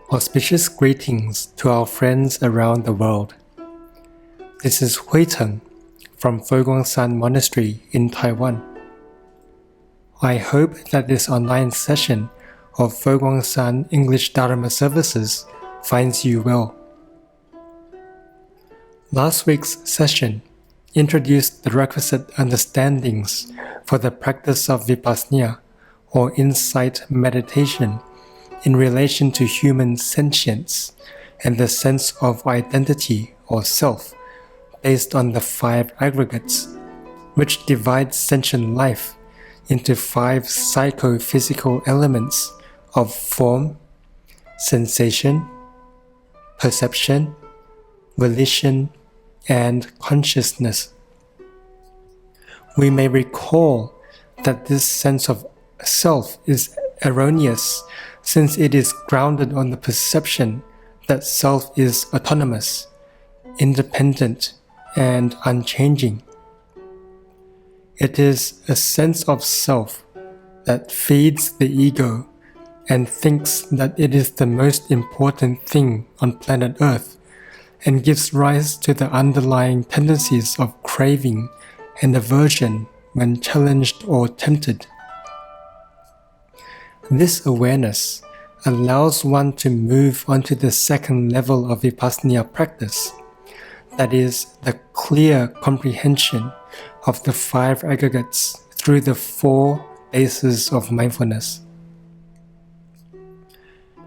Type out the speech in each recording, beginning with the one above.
Auspicious greetings to our friends around the world. This is Hui Cheng from Shan Monastery in Taiwan. I hope that this online session of Shan English Dharma services finds you well. Last week's session introduced the requisite understandings for the practice of vipassana or insight meditation in relation to human sentience and the sense of identity or self based on the 5 aggregates, which divide sentient life into 5 psychophysical elements of form, sensation, perception, volition, and consciousness. We may recall that this sense of self is erroneous since it is grounded on the perception that self is autonomous, independent, and unchanging. It is a sense of self that feeds the ego and thinks that it is the most important thing on planet Earth and gives rise to the underlying tendencies of craving and aversion when challenged or tempted. This awareness allows one to move onto the second level of vipassana practice, that is, the clear comprehension of the 5 aggregates through the 4 bases of mindfulness.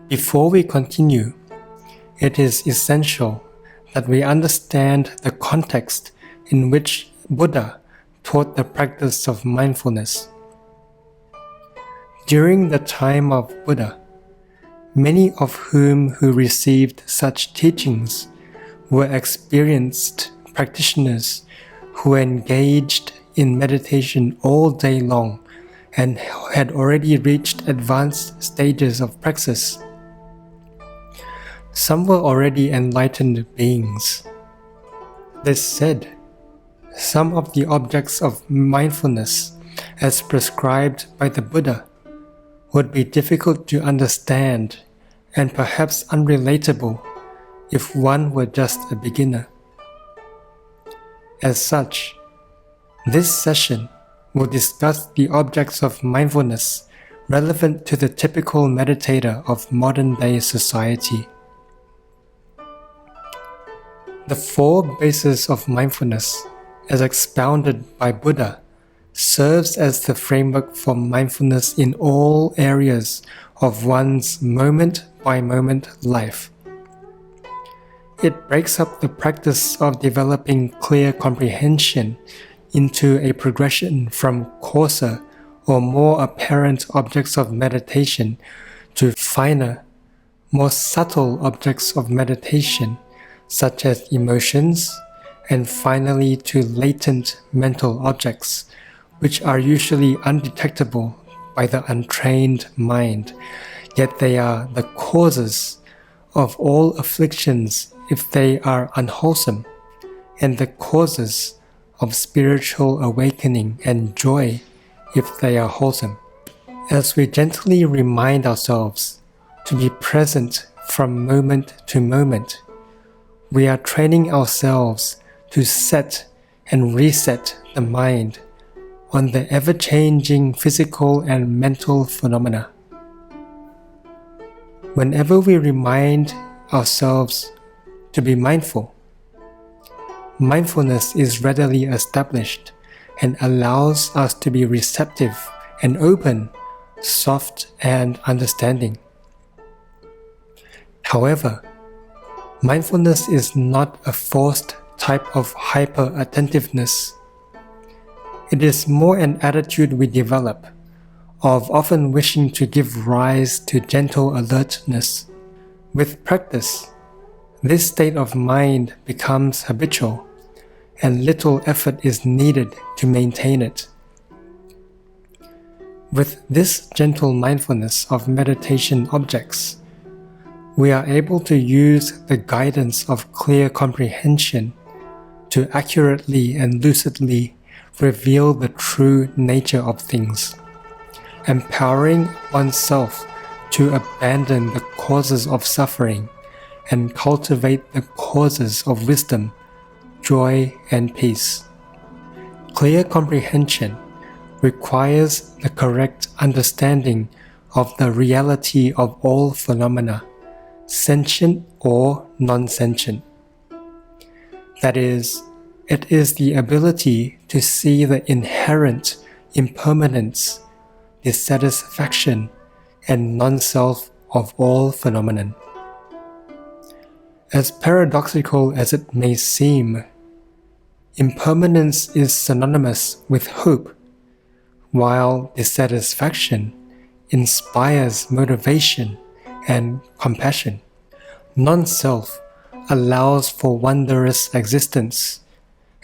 Before we continue, it is essential that we understand the context in which Buddha taught the practice of mindfulness. During the time of Buddha, many of whom who received such teachings were experienced practitioners who engaged in meditation all day long and had already reached advanced stages of praxis. Some were already enlightened beings. This said, some of the objects of mindfulness as prescribed by the Buddha would be difficult to understand and perhaps unrelatable if one were just a beginner. As such, this session will discuss the objects of mindfulness relevant to the typical meditator of modern-day society. The 4 bases of mindfulness, as expounded by Buddha, serves as the framework for mindfulness in all areas of one's moment-by-moment life. It breaks up the practice of developing clear comprehension into a progression from coarser or more apparent objects of meditation to finer, more subtle objects of meditation, such as emotions, and finally to latent mental objects, which are usually undetectable by the untrained mind, yet they are the causes of all afflictions if they are unwholesome, and the causes of spiritual awakening and joy if they are wholesome. As we gently remind ourselves to be present from moment to moment, we are training ourselves to set and reset the mind on the ever-changing physical and mental phenomena. Whenever we remind ourselves to be mindful, mindfulness is readily established and allows us to be receptive and open, soft and understanding. However, mindfulness is not a forced type of hyper-attentiveness. It is more an attitude we develop of often wishing to give rise to gentle alertness. With practice, this state of mind becomes habitual, and little effort is needed to maintain it. With this gentle mindfulness of meditation objects, we are able to use the guidance of clear comprehension to accurately and lucidly reveal the true nature of things, empowering oneself to abandon the causes of suffering and cultivate the causes of wisdom, joy, and peace. Clear comprehension requires the correct understanding of the reality of all phenomena, sentient or non-sentient. That is, it is the ability to see the inherent impermanence, dissatisfaction, and non-self of all phenomenon. As paradoxical as it may seem, impermanence is synonymous with hope, while dissatisfaction inspires motivation and compassion. Non-self allows for wondrous existence,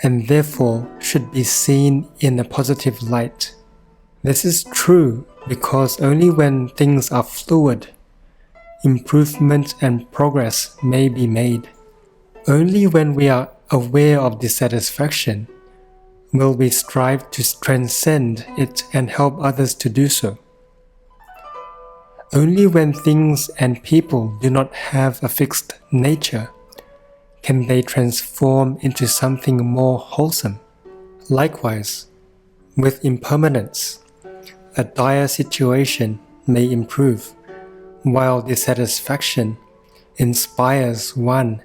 and therefore should be seen in a positive light. This is true because only when things are fluid, improvement and progress may be made. Only when we are aware of dissatisfaction will we strive to transcend it and help others to do so. Only when things and people do not have a fixed nature can they transform into something more wholesome. Likewise, with impermanence, a dire situation may improve, while dissatisfaction inspires one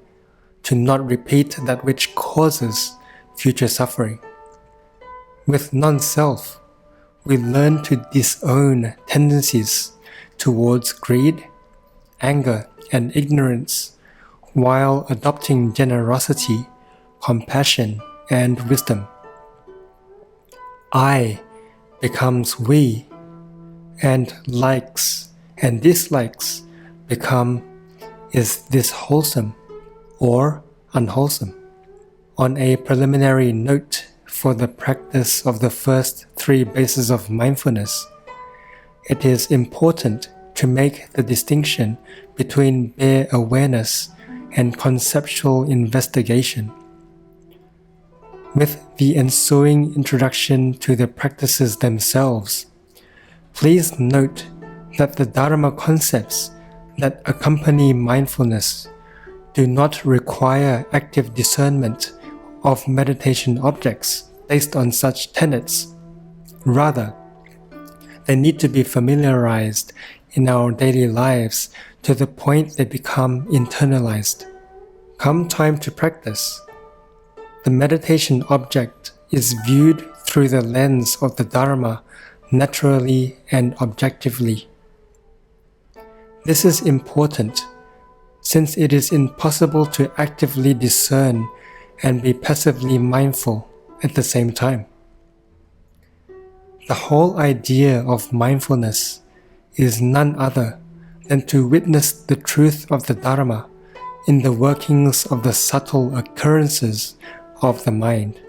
to not repeat that which causes future suffering. With non-self, we learn to disown tendencies towards greed, anger, and ignorance, while adopting generosity, compassion, and wisdom. I becomes we, and likes and dislikes become, is this wholesome or unwholesome? On a preliminary note for the practice of the first 3 bases of mindfulness, it is important to make the distinction between bare awareness and conceptual investigation. With the ensuing introduction to the practices themselves, please note that the Dharma concepts that accompany mindfulness do not require active discernment of meditation objects based on such tenets. Rather, they need to be familiarized in our daily lives to the point they become internalized. Come time to practice, the meditation object is viewed through the lens of the Dharma naturally and objectively. This is important since it is impossible to actively discern and be passively mindful at the same time. The whole idea of mindfulness is none other than to witness the truth of the Dharma in the workings of the subtle occurrences of the mind.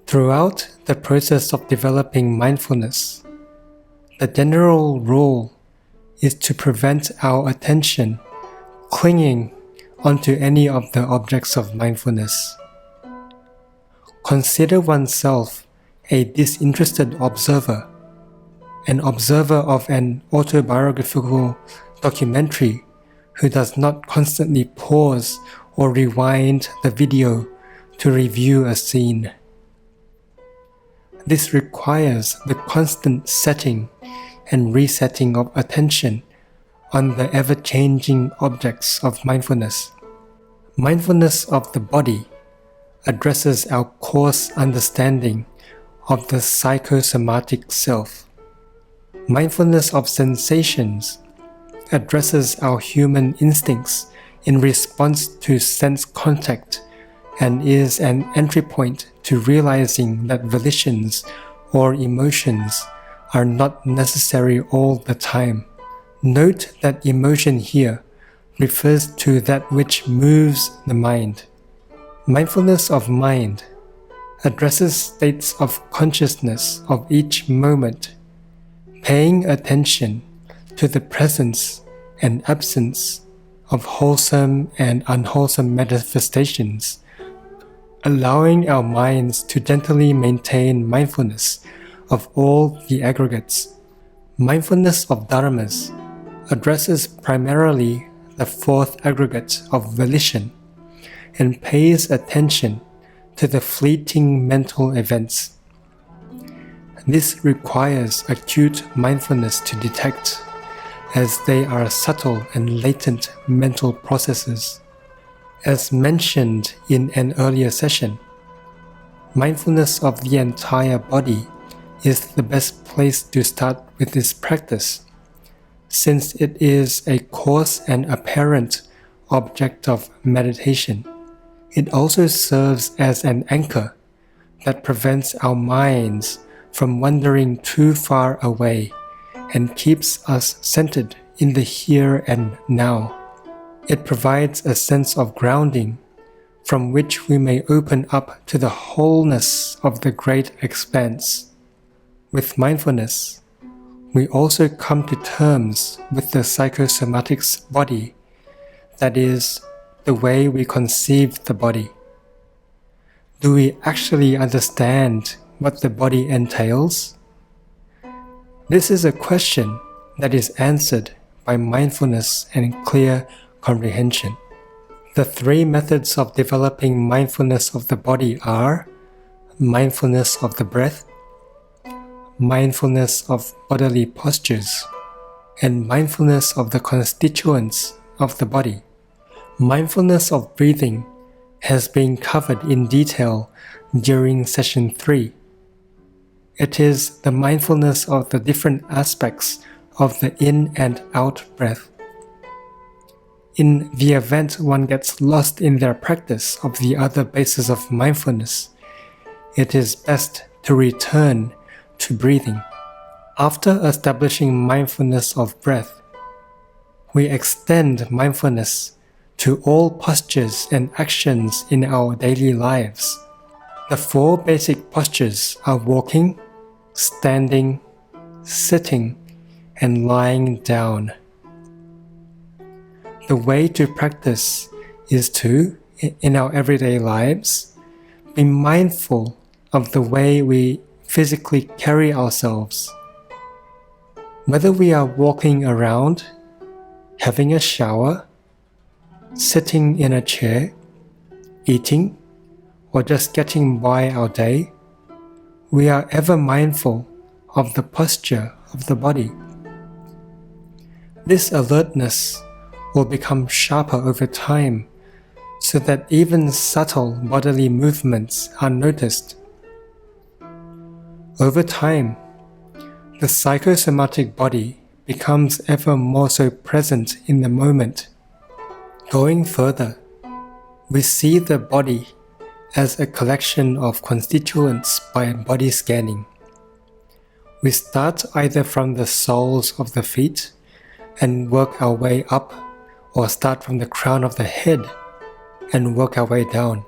Throughout the process of developing mindfulness, the general rule is to prevent our attention clinging onto any of the objects of mindfulness. Consider oneself a disinterested observer, an observer of an autobiographical documentary who does not constantly pause or rewind the video to review a scene. This requires the constant setting and resetting of attention on the ever-changing objects of mindfulness. Mindfulness of the body addresses our coarse understanding of the psychosomatic self. Mindfulness of sensations addresses our human instincts in response to sense contact and is an entry point to realizing that volitions or emotions are not necessary all the time. Note that emotion here refers to that which moves the mind. Mindfulness of mind addresses states of consciousness of each moment, paying attention to the presence and absence of wholesome and unwholesome manifestations, allowing our minds to gently maintain mindfulness of all the aggregates. Mindfulness of dharmas addresses primarily the fourth aggregate of volition and pays attention to the fleeting mental events. This requires acute mindfulness to detect, as they are subtle and latent mental processes. As mentioned in an earlier session, mindfulness of the entire body is the best place to start with this practice, since it is a coarse and apparent object of meditation. It also serves as an anchor that prevents our minds from wandering too far away and keeps us centered in the here and now. It provides a sense of grounding from which we may open up to the wholeness of the great expanse. With mindfulness, we also come to terms with the psychosomatic body, that is, the way we conceive the body. Do we actually understand what the body entails? This is a question that is answered by mindfulness and clear comprehension. The three methods of developing mindfulness of the body are mindfulness of the breath, mindfulness of bodily postures, and mindfulness of the constituents of the body. Mindfulness of breathing has been covered in detail during session 3. It is the mindfulness of the different aspects of the in and out breath. In the event one gets lost in their practice of the other bases of mindfulness, it is best to return to breathing. After establishing mindfulness of breath, we extend mindfulness to all postures and actions in our daily lives. The four basic postures are walking, standing, sitting, and lying down. The way to practice is to, in our everyday lives, be mindful of the way we physically carry ourselves. Whether we are walking around, having a shower, sitting in a chair, eating, or just getting by our day, we are ever mindful of the posture of the body. This alertness will become sharper over time, so that even subtle bodily movements are noticed. Over time, the psychosomatic body becomes ever more so present in the moment. Going further, we see the body as a collection of constituents by body scanning. We start either from the soles of the feet and work our way up, or start from the crown of the head and work our way down.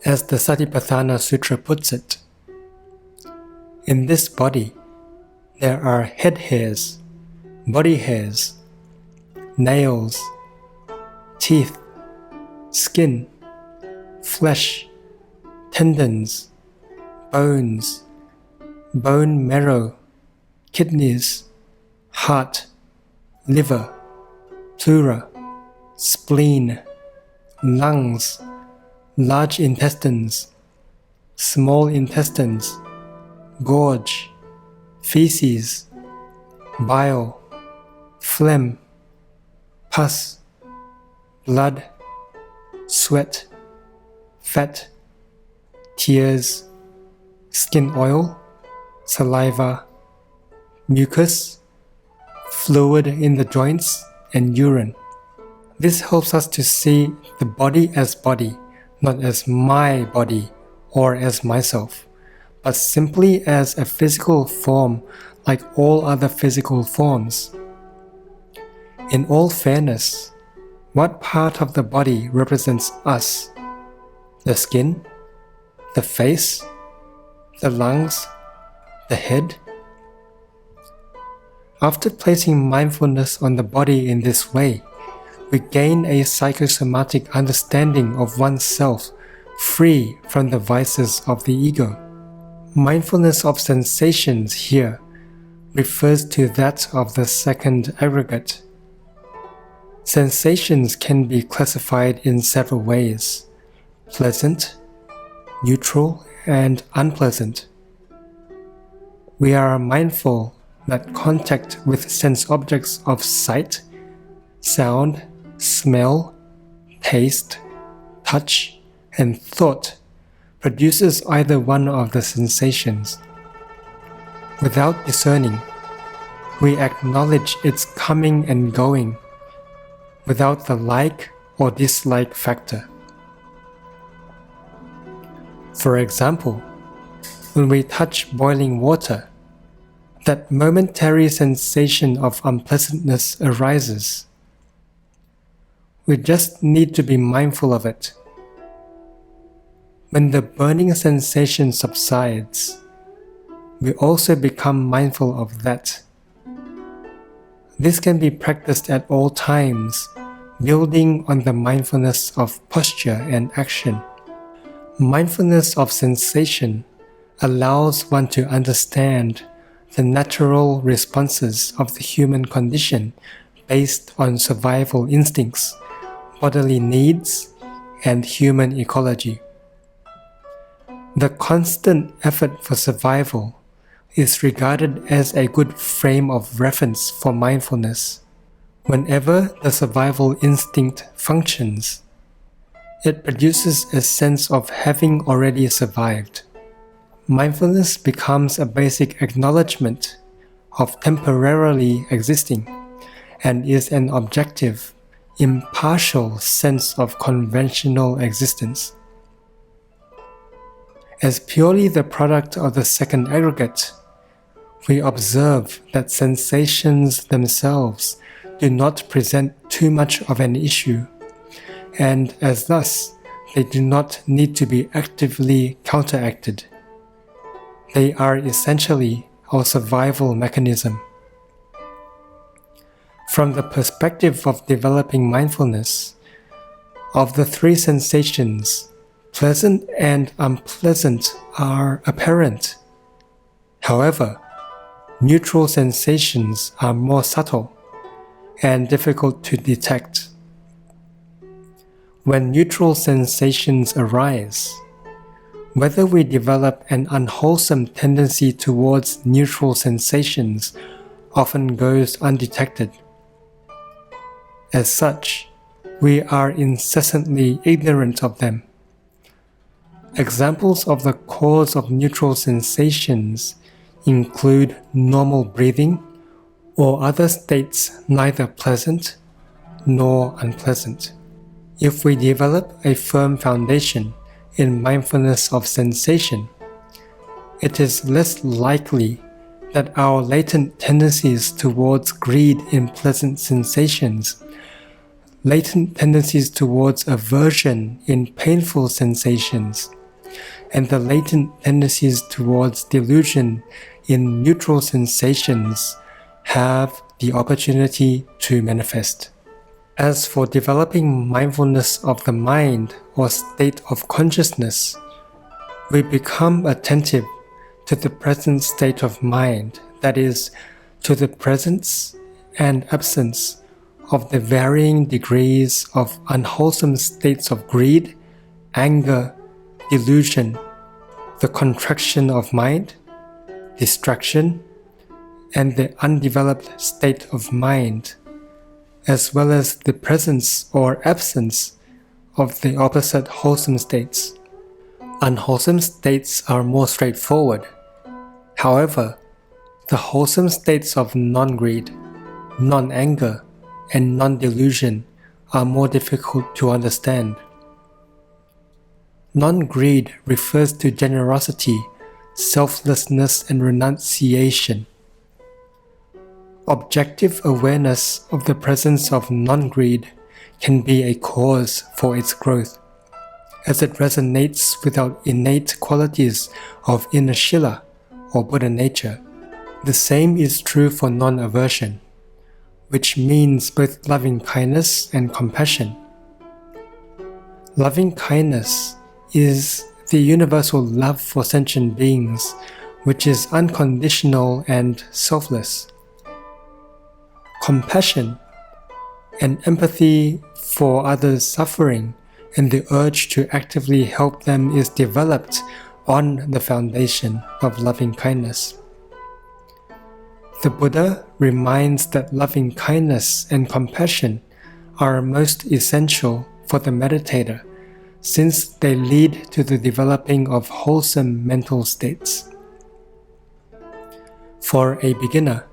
As the Satipatthana Sutra puts it, in this body, there are head hairs, body hairs, nails, teeth, skin, flesh, tendons, bones, bone marrow, kidneys, heart, liver, pleura, spleen, lungs, large intestines, small intestines, gorge, feces, bile, phlegm, pus, blood, sweat, fat, tears, skin oil, saliva, mucus, fluid in the joints, and urine. This helps us to see the body as body, not as my body or as myself, but simply as a physical form like all other physical forms. In all fairness, what part of the body represents us? The skin, the face, the lungs, the head? After placing mindfulness on the body in this way, we gain a psychosomatic understanding of oneself free from the vices of the ego. Mindfulness of sensations here refers to that of the second aggregate. Sensations can be classified in several ways: pleasant, neutral, and unpleasant. We are mindful that contact with sense objects of sight, sound, smell, taste, touch, and thought produces either one of the sensations. Without discerning, we acknowledge its coming and going, without the like or dislike factor. For example, when we touch boiling water, that momentary sensation of unpleasantness arises. We just need to be mindful of it. When the burning sensation subsides, we also become mindful of that. This can be practiced at all times, building on the mindfulness of posture and action. Mindfulness of sensation allows one to understand the natural responses of the human condition based on survival instincts, bodily needs, and human ecology. The constant effort for survival is regarded as a good frame of reference for mindfulness. Whenever the survival instinct functions, it produces a sense of having already survived. Mindfulness becomes a basic acknowledgement of temporarily existing and is an objective, impartial sense of conventional existence. As purely the product of the second aggregate, we observe that sensations themselves do not present too much of an issue, and as thus, they do not need to be actively counteracted. They are essentially our survival mechanism. From the perspective of developing mindfulness, of the three sensations, pleasant and unpleasant are apparent. However, neutral sensations are more subtle and difficult to detect. When neutral sensations arise, whether we develop an unwholesome tendency towards neutral sensations often goes undetected. As such, we are incessantly ignorant of them. Examples of the cause of neutral sensations include normal breathing or other states neither pleasant nor unpleasant. If we develop a firm foundation in mindfulness of sensation, it is less likely that our latent tendencies towards greed in pleasant sensations, latent tendencies towards aversion in painful sensations, and the latent tendencies towards delusion in neutral sensations have the opportunity to manifest. As for developing mindfulness of the mind or state of consciousness, we become attentive to the present state of mind, that is, to the presence and absence of the varying degrees of unwholesome states of greed, anger, delusion, the contraction of mind, distraction, and the undeveloped state of mind, as well as the presence or absence of the opposite wholesome states. Unwholesome states are more straightforward. However, the wholesome states of non-greed, non-anger, and non-delusion are more difficult to understand. Non-greed refers to generosity, selflessness, and renunciation. Objective awareness of the presence of non-greed can be a cause for its growth, as it resonates with our innate qualities of inner Shila or Buddha nature. The same is true for non-aversion, which means both loving-kindness and compassion. Loving-kindness is the universal love for sentient beings, which is unconditional and selfless. Compassion and empathy for others' suffering and the urge to actively help them is developed on the foundation of loving kindness. The Buddha reminds that loving kindness and compassion are most essential for the meditator, since they lead to the developing of wholesome mental states. For a beginner,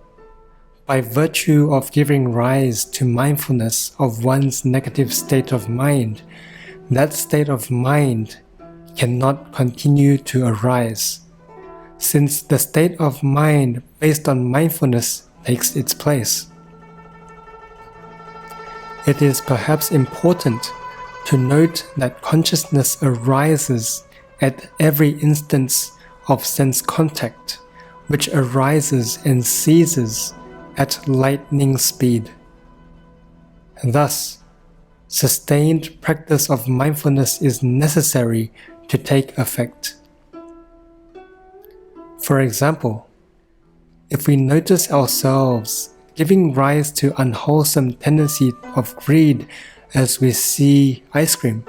by virtue of giving rise to mindfulness of one's negative state of mind, that state of mind cannot continue to arise, since the state of mind based on mindfulness takes its place. It is perhaps important to note that consciousness arises at every instance of sense contact, which arises and ceases at lightning speed. Thus, sustained practice of mindfulness is necessary to take effect. For example, if we notice ourselves giving rise to unwholesome tendency of greed as we see ice cream,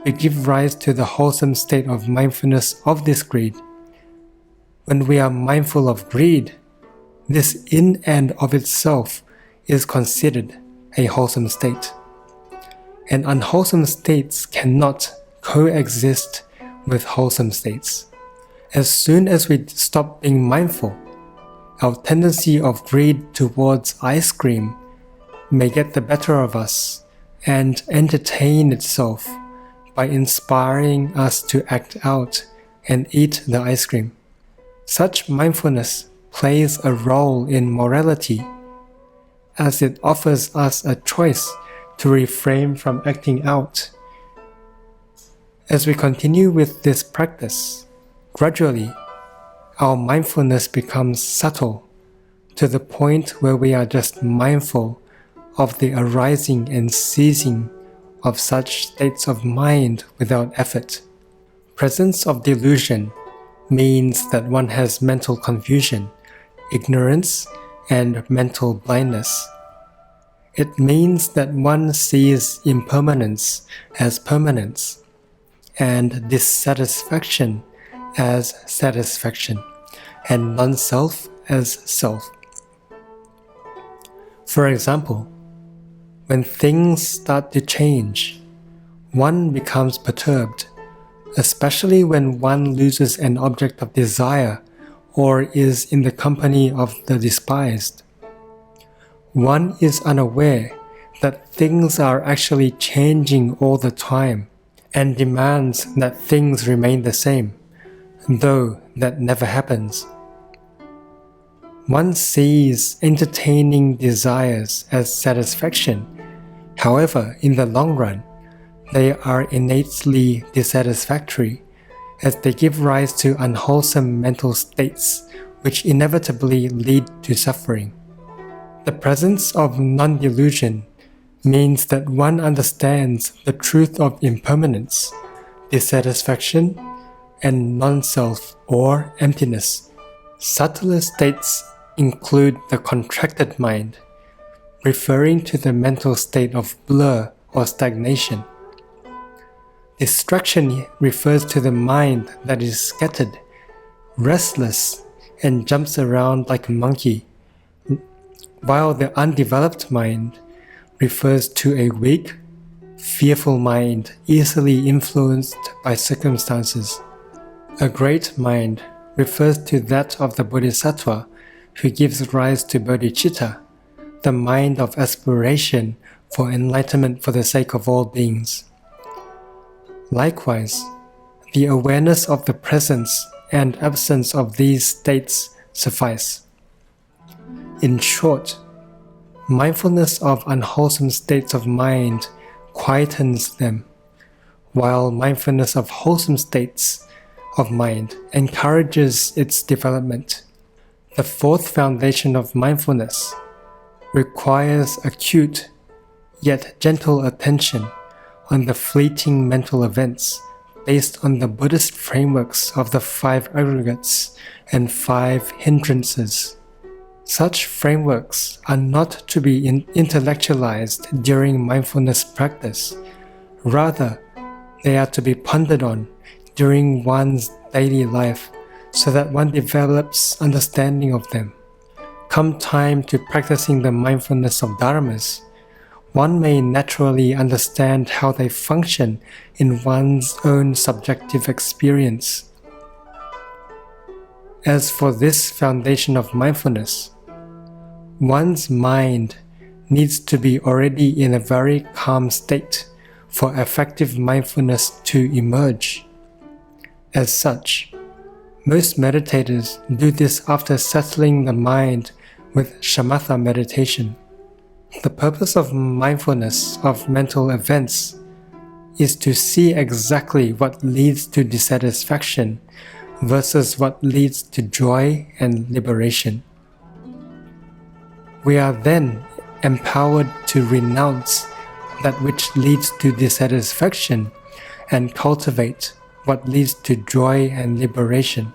we give rise to the wholesome state of mindfulness of this greed. When we are mindful of greed, this in and of itself is considered a wholesome state. And unwholesome states cannot coexist with wholesome states. As soon as we stop being mindful, our tendency of greed towards ice cream may get the better of us and entertain itself by inspiring us to act out and eat the ice cream. Such mindfulness plays a role in morality, as it offers us a choice to refrain from acting out. As we continue with this practice, gradually, our mindfulness becomes subtle to the point where we are just mindful of the arising and ceasing of such states of mind without effort. Presence of delusion means that one has mental confusion, ignorance, and mental blindness. It means that one sees impermanence as permanence, and dissatisfaction as satisfaction, and non-self as self. For example, when things start to change, one becomes perturbed, especially when one loses an object of desire or is in the company of the despised. One is unaware that things are actually changing all the time and demands that things remain the same, though that never happens. One sees entertaining desires as satisfaction. However, in the long run, they are innately dissatisfactory, as they give rise to unwholesome mental states which inevitably lead to suffering. The presence of non-delusion means that one understands the truth of impermanence, dissatisfaction, and non-self or emptiness. Subtler states include the contracted mind, referring to the mental state of blur or stagnation. Distraction refers to the mind that is scattered, restless, and jumps around like a monkey, while the undeveloped mind refers to a weak, fearful mind easily influenced by circumstances. A great mind refers to that of the Bodhisattva who gives rise to bodhicitta, the mind of aspiration for enlightenment for the sake of all beings. Likewise, the awareness of the presence and absence of these states suffice. In short, mindfulness of unwholesome states of mind quietens them, while mindfulness of wholesome states of mind encourages its development. The fourth foundation of mindfulness requires acute yet gentle attention on the fleeting mental events based on the Buddhist frameworks of the 5 aggregates and 5 hindrances. Such frameworks are not to be intellectualized during mindfulness practice. Rather, they are to be pondered on during one's daily life so that one develops understanding of them. Come time to practicing the mindfulness of dharmas, one may naturally understand how they function in one's own subjective experience. As for this foundation of mindfulness, one's mind needs to be already in a very calm state for effective mindfulness to emerge. As such, most meditators do this after settling the mind with shamatha meditation. The purpose of mindfulness of mental events is to see exactly what leads to dissatisfaction versus what leads to joy and liberation. We are then empowered to renounce that which leads to dissatisfaction and cultivate what leads to joy and liberation.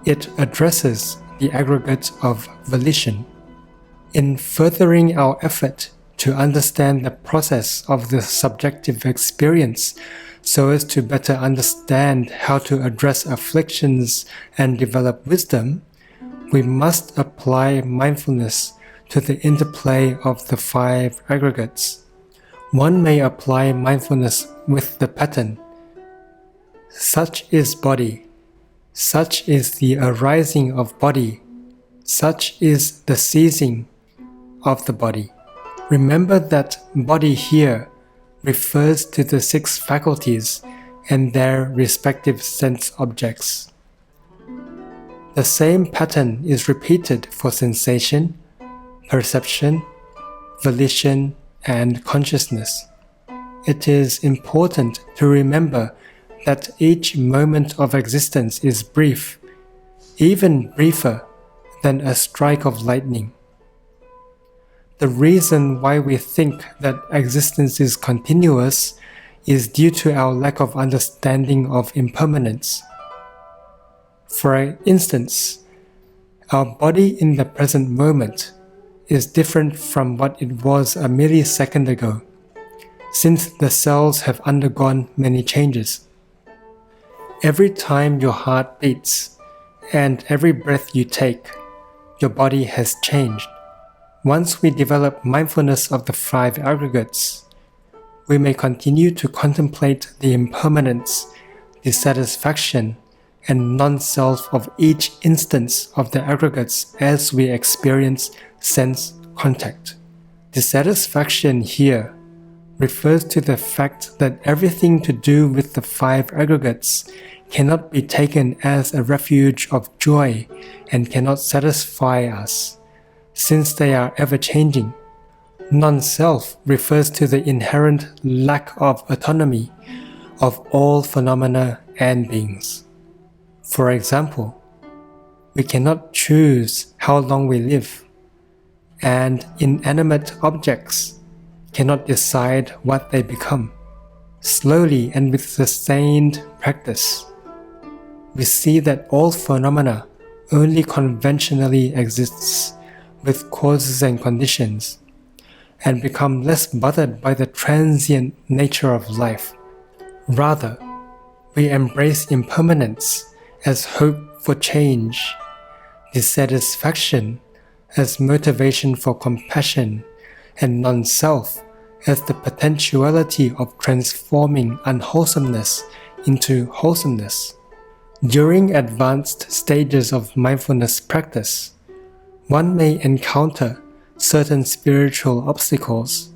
It addresses the aggregate of volition. In furthering our effort to understand the process of the subjective experience so as to better understand how to address afflictions and develop wisdom, we must apply mindfulness to the interplay of the 5 aggregates. One may apply mindfulness with the pattern. Such is body. Such is the arising of body. Such is the ceasing of the body. Remember that body here refers to the 6 faculties and their respective sense objects. The same pattern is repeated for sensation, perception, volition, and consciousness. It is important to remember that each moment of existence is brief, even briefer than a strike of lightning. The reason why we think that existence is continuous is due to our lack of understanding of impermanence. For instance, our body in the present moment is different from what it was a millisecond ago, since the cells have undergone many changes. Every time your heart beats and every breath you take, your body has changed. Once we develop mindfulness of the 5 aggregates, we may continue to contemplate the impermanence, dissatisfaction, and non-self of each instance of the aggregates as we experience sense contact. Dissatisfaction here refers to the fact that everything to do with the 5 aggregates cannot be taken as a refuge of joy and cannot satisfy us, since they are ever-changing. Non-self refers to the inherent lack of autonomy of all phenomena and beings. For example, we cannot choose how long we live, and inanimate objects cannot decide what they become. Slowly and with sustained practice, we see that all phenomena only conventionally exists with causes and conditions, and become less bothered by the transient nature of life. Rather, we embrace impermanence as hope for change, dissatisfaction as motivation for compassion, and non-self as the potentiality of transforming unwholesomeness into wholesomeness. During advanced stages of mindfulness practice, one may encounter certain spiritual obstacles.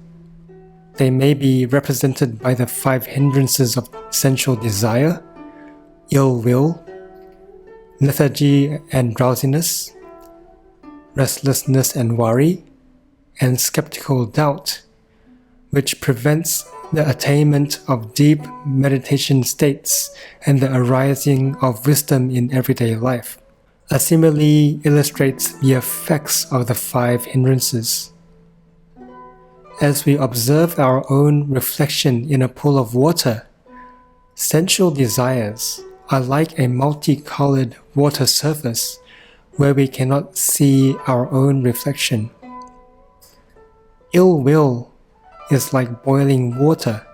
They may be represented by the 5 hindrances of sensual desire, ill will, lethargy and drowsiness, restlessness and worry, and skeptical doubt, which prevents the attainment of deep meditation states and the arising of wisdom in everyday life. A simile illustrates the effects of the 5 hindrances. As we observe our own reflection in a pool of water, Sensual desires are like a multicolored water surface where we cannot see our own reflection. Ill will is like boiling water,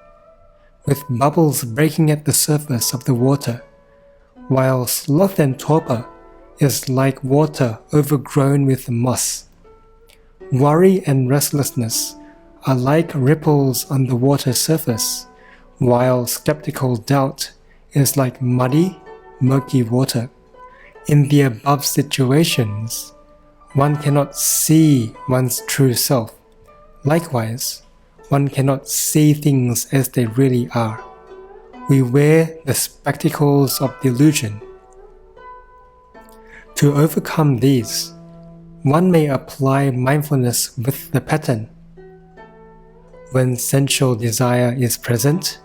with bubbles breaking at the surface of the water, while sloth and torpor is like water overgrown with moss. Worry and restlessness are like ripples on the water surface, while skeptical doubt is like muddy, murky water. In the above situations, one cannot see one's true self. Likewise, one cannot see things as they really are. We wear the spectacles of delusion. To overcome these, one may apply mindfulness with the pattern. When sensual desire is present,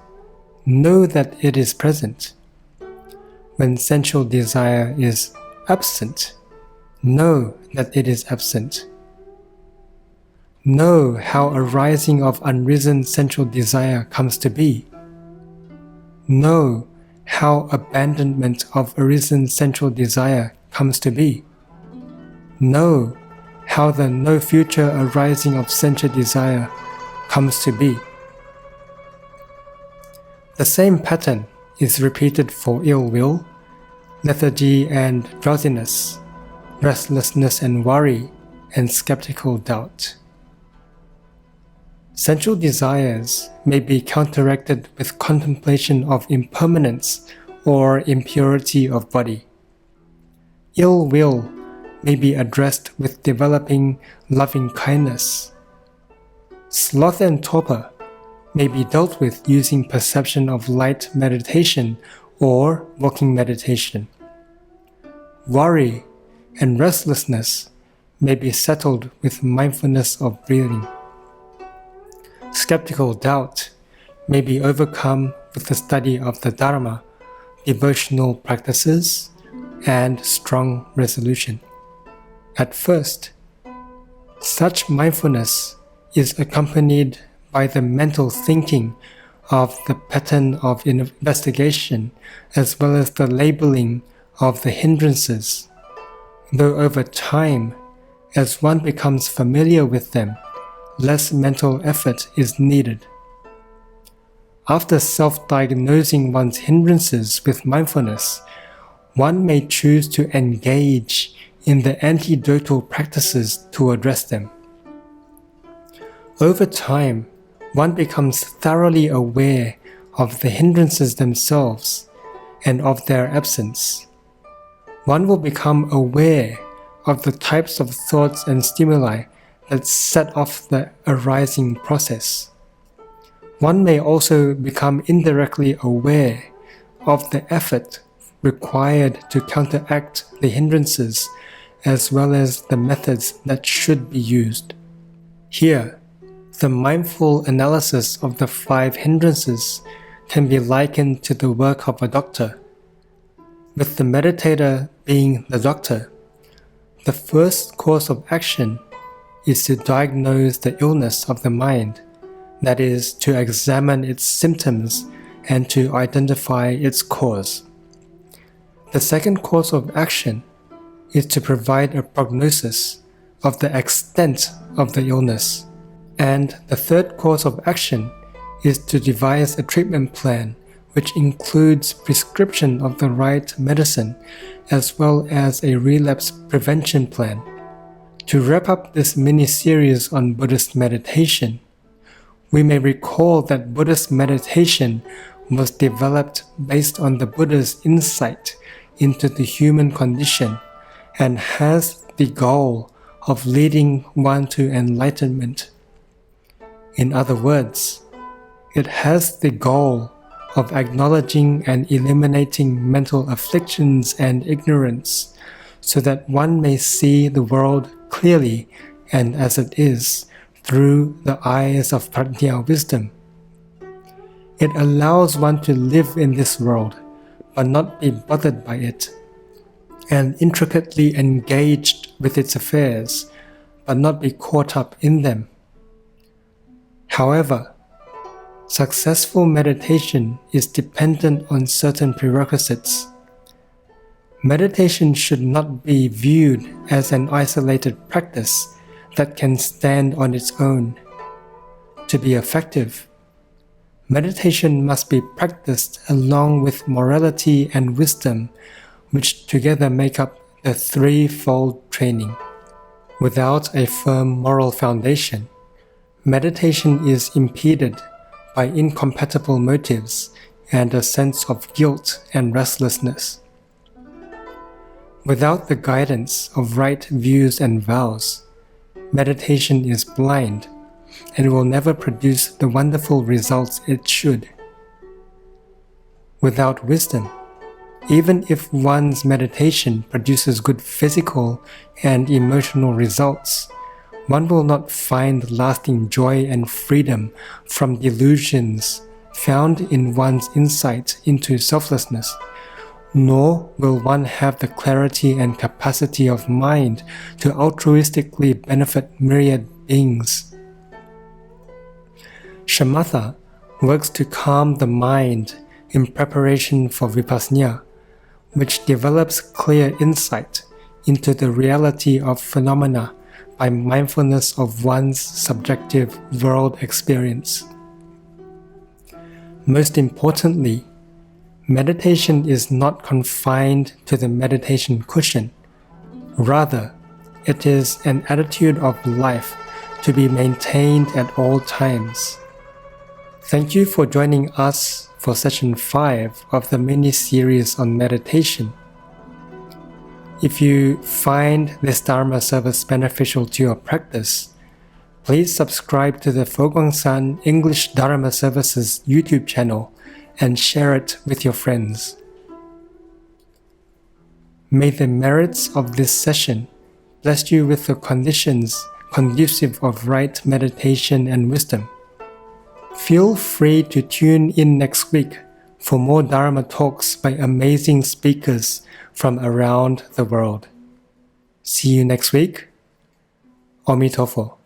know that it is present. When sensual desire is absent, know that it is absent. Know how arising of unrisen sensual desire comes to be. Know how abandonment of arisen sensual desire comes to be. Know how the no future arising of sensual desire comes to be. The same pattern is repeated for ill will, lethargy and drowsiness, restlessness and worry, and skeptical doubt. Sensual desires may be counteracted with contemplation of impermanence or impurity of body. Ill will may be addressed with developing loving kindness. Sloth and torpor may be dealt with using perception of light meditation or walking meditation. Worry and restlessness may be settled with mindfulness of breathing. Skeptical doubt may be overcome with the study of the Dharma, devotional practices, and strong resolution. At first, such mindfulness is accompanied by the mental thinking of the pattern of investigation as well as the labeling of the hindrances, though over time, as one becomes familiar with them, less mental effort is needed. After self-diagnosing one's hindrances with mindfulness, one may choose to engage in the antidotal practices to address them. Over time, one becomes thoroughly aware of the hindrances themselves and of their absence. One will become aware of the types of thoughts and stimuli that set off the arising process. One may also become indirectly aware of the effort required to counteract the hindrances as well as the methods that should be used. Here, the mindful analysis of the 5 hindrances can be likened to the work of a doctor. With the meditator being the doctor, the first course of action is to diagnose the illness of the mind, that is, to examine its symptoms and to identify its cause. The second course of action is to provide a prognosis of the extent of the illness. And the third course of action is to devise a treatment plan which includes prescription of the right medicine as well as a relapse prevention plan. To wrap up this mini-series on Buddhist meditation, we may recall that Buddhist meditation was developed based on the Buddha's insight into the human condition and has the goal of leading one to enlightenment. In other words, it has the goal of acknowledging and eliminating mental afflictions and ignorance so that one may see the world clearly and as it is through the eyes of prajna wisdom. It allows one to live in this world but not be bothered by it, and intricately engaged with its affairs but not be caught up in them. However, Successful meditation is dependent on certain prerequisites. Meditation should not be viewed as an isolated practice that can stand on its own. To be effective, meditation must be practiced along with morality and wisdom, which together make up the threefold training. Without a firm moral foundation, meditation is impeded by incompatible motives and a sense of guilt and restlessness. Without the guidance of right views and vows, meditation is blind and will never produce the wonderful results it should. Without wisdom, even if one's meditation produces good physical and emotional results, one will not find lasting joy and freedom from delusions found in one's insight into selflessness, nor will one have the clarity and capacity of mind to altruistically benefit myriad beings. Shamatha works to calm the mind in preparation for vipassana, which develops clear insight into the reality of phenomena by mindfulness of one's subjective world experience. Most importantly, meditation is not confined to the meditation cushion. Rather, it is an attitude of life to be maintained at all times. Thank you for joining us for session 5 of the mini-series on meditation. If you find this Dharma service beneficial to your practice, please subscribe to the Foguang English Dharma Services YouTube channel and share it with your friends. May the merits of this session bless you with the conditions conducive of right meditation and wisdom. Feel free to tune in next week for more Dharma talks by amazing speakers from around the world. See you next week. Amitofo.